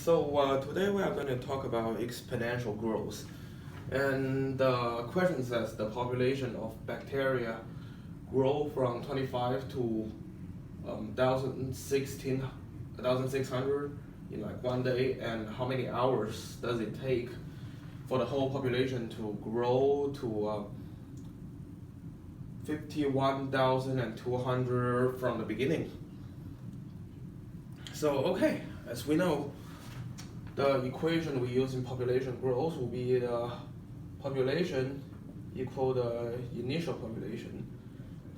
Today we are going to talk about exponential growth. And the question says the population of bacteria grow from 25 to 1,600 in like one day, and how many hours does it take for the whole population to grow to 51,200 from the beginning. Okay, as we know, the equation we use in population growth will be the population equal the initial population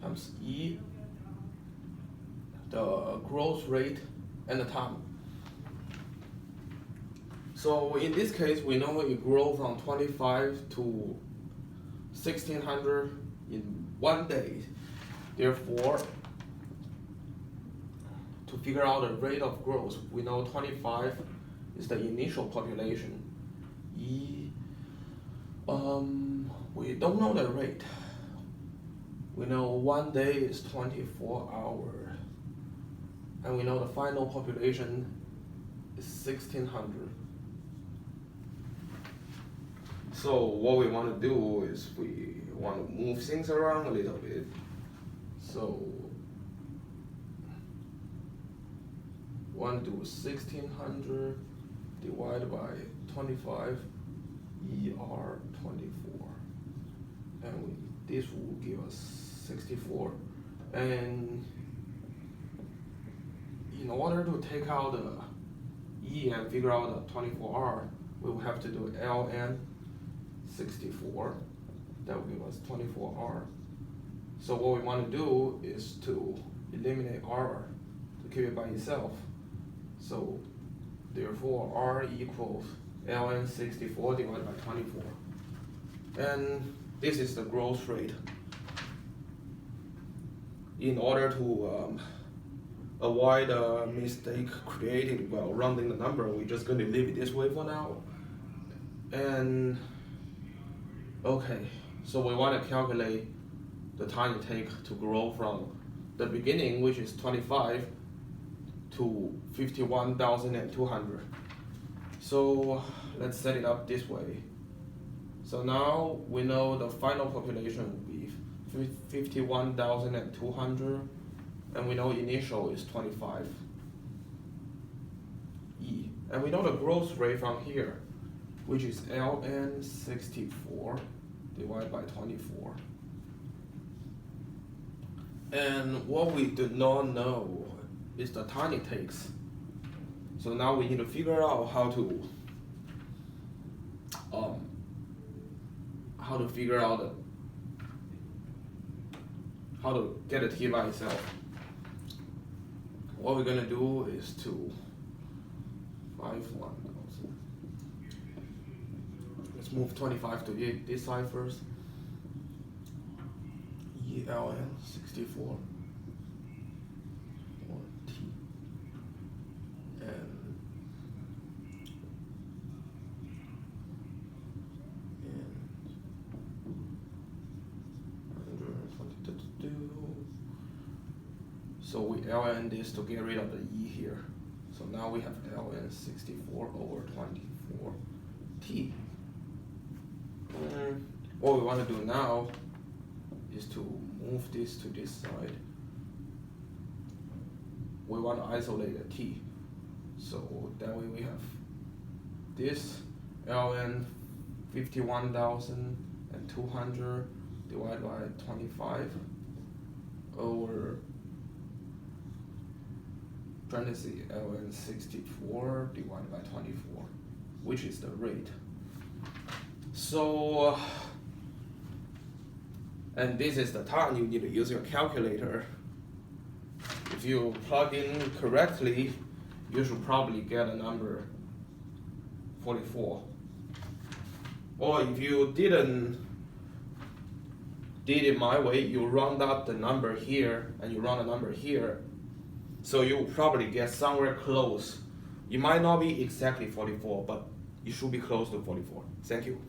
times E, the growth rate, and the time. So in this case, we know it grows from 25 to 1,600 in one day. Therefore, to figure out the rate of growth, we know 25 is the initial population. We don't know the rate. We know one day is 24 hours. And we know the final population is 1,600. So what we want to do is we want to move things around a little bit. So we want to do 1,600 divided by 25 ER 24, and this will give us 64. And in order to take out the E and figure out the 24R, we will have to do ln 64. That will give us 24R. So what we want to do is to eliminate R to keep it by itself. So therefore R equals ln 64 divided by 24. And this is the growth rate. In order to avoid a mistake created while rounding the number, we're just going to leave it this way for now. And okay, so we want to calculate the time it takes to grow from the beginning, which is 25, to 51,200. So let's set it up this way. So now we know the final population will be 51,200, and we know initial is 25 E. And we know the growth rate from here, which is ln 64 divided by 24. And what we do not know is the time it takes. So now we need to figure out how to figure out how to get a t by itself. What we're gonna do is to 5,1,000. Let's move 25 to this side first. ELN 64 or T, and 122. So we ln this to get rid of the E here. So now we have ln 64 over 24 T. And what we want to do now is to move this to this side. We want to isolate the T. So that way we have this ln 51,200 divided by 25 over parentheses ln 64 divided by 24, which is the rate. So and this is the time you need to use your calculator. If you plug in correctly, you should probably get a number 44. Or if you didn't did it my way, you round up the number here and you round the number here. So you will probably get somewhere close. It might not be exactly 44, but you should be close to 44. Thank you.